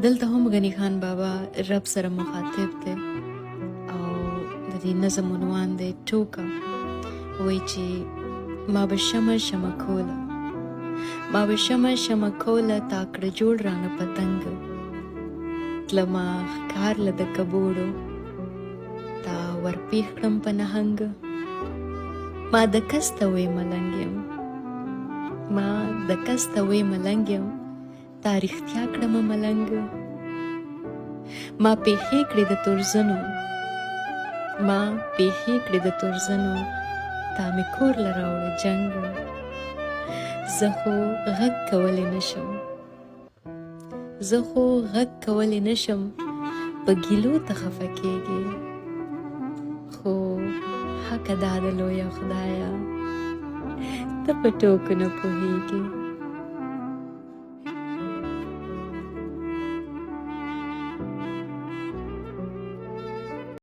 دلته هم غني خان بابا رب سره مخاطب دی او د دې نظم عنوان دی ټوکه. وایي چې ما به شمه شمه کوله، ما به شمه شمه کوله، تا کړه جوړ رانه پتنګ. تلمه ښکار له د کبوړو، تا ورپېښ کړم په نهنګ. ما د کس ته وی ملنګ یم، ما د کس ته وی ملنګ یم، تا رښتیا کړمه ملنګ. ما پېښې کړې د تورزنو، ما پېښې کړې د تورزنو، تا مې کور له راوړه جنګ. زه خو غږ کولی نشم، زه خو غږ کولی نشم، په ګیلو ته خفه کېږې. خو حقه دا ده لویه خدایه، ته په ټوکو نه پوهېږې.